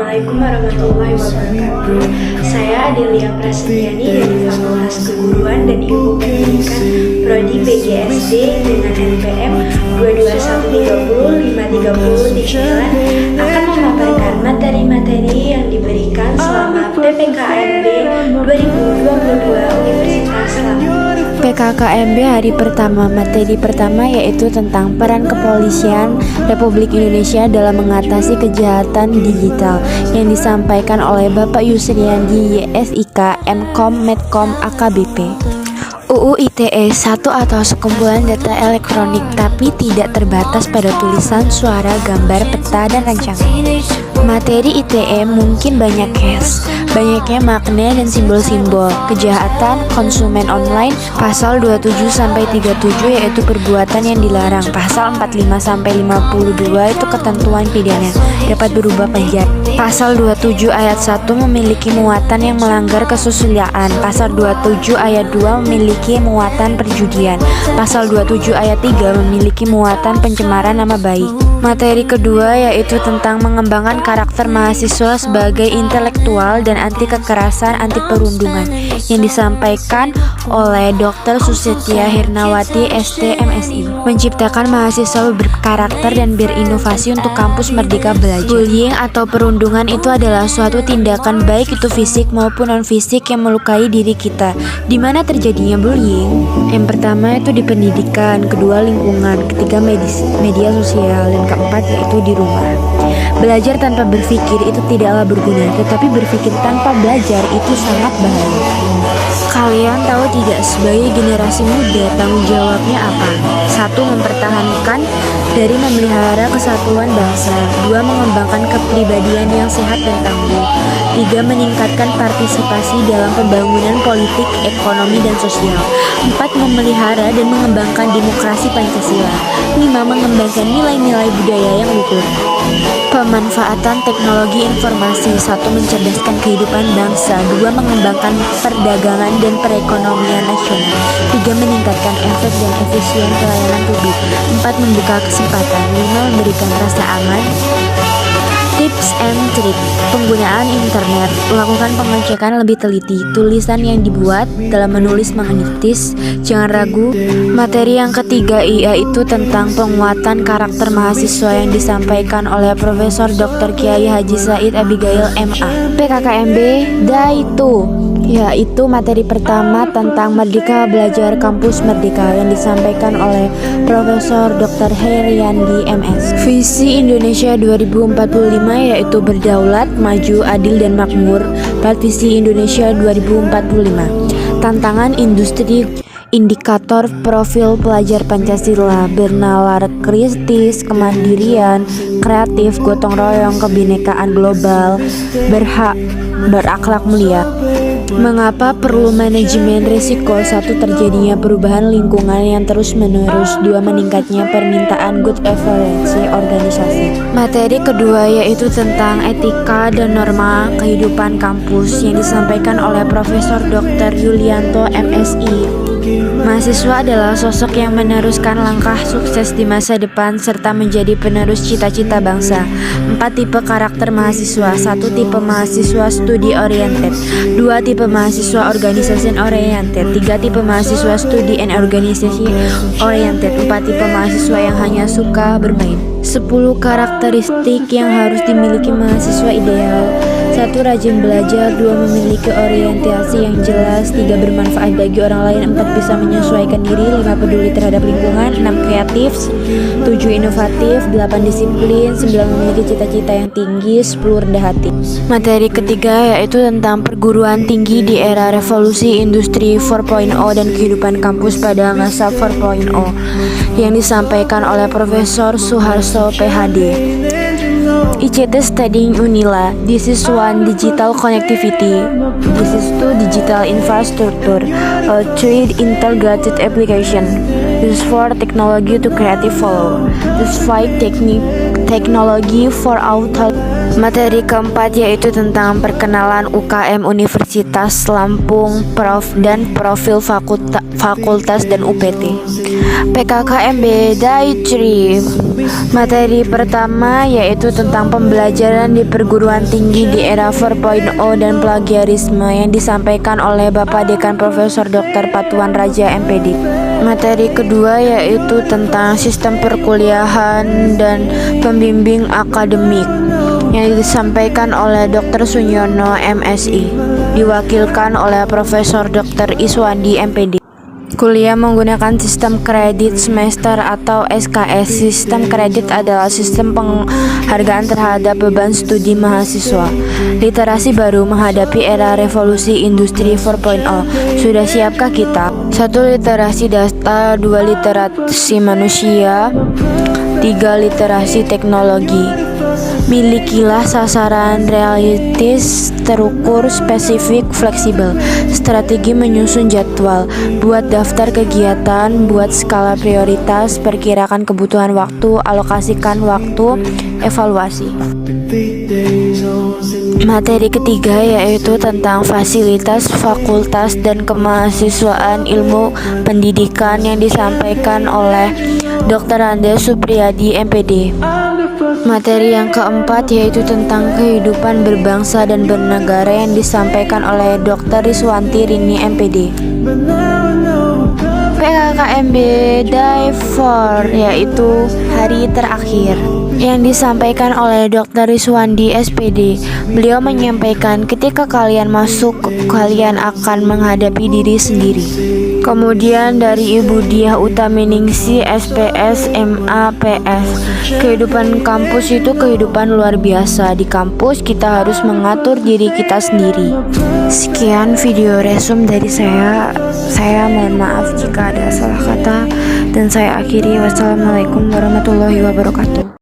Assalamualaikum warahmatullahi wabarakatuh. Saya Adelia Prasetyani dari Fakultas Keguruan dan Ilmu Pendidikan Prodi PGSD dengan NPM 221305309 akan memaparkan materi-materi yang diberikan selama PPKMB 2022 Universitas Lampung. PKKMB hari pertama, materi pertama yaitu tentang peran kepolisian Republik Indonesia dalam mengatasi kejahatan digital yang disampaikan oleh Bapak Yusriandi YSIK MKom Medkom AKBP. UU ITE 1 atau sekumpulan data elektronik tapi tidak terbatas pada tulisan, suara, gambar, peta, dan rancangan. Materi ITE mungkin banyak banyaknya makna dan simbol-simbol. Kejahatan konsumen online pasal 27-37 yaitu perbuatan yang dilarang. Pasal 45-52 itu ketentuan pidana dapat berubah penjara. Pasal 27 ayat 1 memiliki muatan yang melanggar kesusilaan. Pasal 27 ayat 2 memiliki muatan perjudian. Pasal 27 ayat 3 memiliki muatan pencemaran nama baik. Materi kedua yaitu tentang mengembangkan karakter mahasiswa sebagai intelektual dan anti kekerasan, anti perundungan yang disampaikan oleh Dr. Susetya Hirnawati ST.MSI. Menciptakan mahasiswa berkarakter dan berinovasi untuk kampus Merdeka Belajar. Bullying atau perundungan itu adalah suatu tindakan baik itu fisik maupun non fisik yang melukai diri kita. Di mana terjadinya bullying? Yang pertama itu di pendidikan, kedua lingkungan, ketiga media sosial, dan keempat yaitu di rumah. Belajar tanpa berpikir itu tidaklah berguna, tetapi berpikir tanpa belajar itu sangat bahaya. Kalian tahu tidak, sebagai generasi muda tanggung jawabnya apa? 1. Mempertahankan dari memelihara kesatuan bangsa. 2. Mengembangkan kepribadian yang sehat dan tangguh. 3. Meningkatkan partisipasi dalam pembangunan politik, ekonomi, dan sosial. 4. Memelihara dan mengembangkan demokrasi Pancasila. 5. Mengembangkan nilai-nilai budaya yang luhur. Pemanfaatan teknologi informasi. 1. Mencerdaskan kehidupan bangsa. 2. Mengembangkan perdagangan dan perekonomian nasional. 3. Meningkatkan efek dan efisien pelayanan publik. 4. Membuka kesempatan. 5. Memberikan rasa aman. Tips and trick penggunaan internet. Lakukan pengecekan lebih teliti. Tulisan yang dibuat dalam menulis menitis, jangan ragu. Materi yang ketiga yaitu tentang penguatan karakter mahasiswa yang disampaikan oleh Profesor Dr. Kiai Haji Said Abigail MA. PKKMB Daitu yaitu materi pertama tentang Merdeka Belajar Kampus Merdeka yang disampaikan oleh Profesor Dr. Heriandi MS. Visi Indonesia 2045 yaitu berdaulat, maju, adil, dan makmur. Visi Indonesia 2045. Tantangan industri, indikator profil pelajar Pancasila, bernalar kritis, kemandirian, kreatif, gotong royong, kebinekaan global, berakhlak mulia. Mengapa perlu manajemen risiko? 1. Terjadinya perubahan lingkungan yang terus-menerus. 2. Meningkatnya permintaan good governance organisasi. Materi kedua yaitu tentang etika dan norma kehidupan kampus yang disampaikan oleh Profesor Dr. Yulianto MSI. Mahasiswa adalah sosok yang meneruskan langkah sukses di masa depan serta menjadi penerus cita-cita bangsa. 4. Tipe karakter mahasiswa. 1. Tipe mahasiswa studi oriented. 2. Tipe mahasiswa organization oriented. 3. Tipe mahasiswa studi and organization oriented. 4. Tipe mahasiswa yang hanya suka bermain. 10 karakteristik yang harus dimiliki mahasiswa ideal. 1. Rajin belajar. 2. Memiliki orientasi yang jelas. 3. Bermanfaat bagi orang lain. 4. Bisa menyesuaikan diri. 5. Peduli terhadap lingkungan. 6. Kreatif. 7. Inovatif. 8. Disiplin. 9. Memiliki cita-cita yang tinggi. 10. Rendah hati. Materi ketiga yaitu tentang perguruan tinggi di era revolusi industri 4.0 dan kehidupan kampus pada masa 4.0 yang disampaikan oleh Profesor Suharso PhD. ICT Studying Unila. This is 1. Digital connectivity. This is 2. Digital infrastructure. 3. Integrated application. This is 4. Technology to creative follow. This is 5. Technology for auto. Materi keempat yaitu tentang perkenalan UKM Universitas Lampung, dan profil fakultas dan UPT. PKKMB Dai 3. Materi pertama yaitu tentang pembelajaran di perguruan tinggi di era 4.0 dan plagiarisme yang disampaikan oleh Bapak Dekan Profesor Dr. Patuan Raja MPD. Materi kedua yaitu tentang sistem perkuliahan dan pembimbing akademik yang disampaikan oleh Dr. Sunyono MSI, diwakilkan oleh Profesor Dr. Iswandi MPD. Kuliah menggunakan sistem kredit semester atau SKS. Sistem kredit adalah sistem penghargaan terhadap beban studi mahasiswa. Literasi baru menghadapi era revolusi industri 4.0. Sudah siapkah kita? 1. Literasi data, 2. Literasi manusia, 3. Literasi teknologi. Milikilah sasaran realistis, terukur, spesifik, fleksibel. Strategi menyusun jadwal. Buat daftar kegiatan, buat skala prioritas, perkirakan kebutuhan waktu, alokasikan waktu, evaluasi. Materi ketiga yaitu tentang fasilitas, fakultas, dan kemahasiswaan ilmu pendidikan yang disampaikan oleh Dr. Andes Supriyadi MPD. Materi yang keempat yaitu tentang kehidupan berbangsa dan bernegara yang disampaikan oleh Dr. Riswanti Rini MPD. PKKMB Day 4 yaitu hari terakhir yang disampaikan oleh Dr. Riswandi SPD. Beliau menyampaikan ketika kalian masuk, kalian akan menghadapi diri sendiri. Kemudian dari Ibu Diah Utaminingsi SPS MAPS, kehidupan kampus itu kehidupan luar biasa. Di kampus kita harus mengatur diri kita sendiri. Sekian video resume dari saya. Saya mohon maaf jika ada salah kata dan saya akhiri. Wassalamualaikum warahmatullahi wabarakatuh.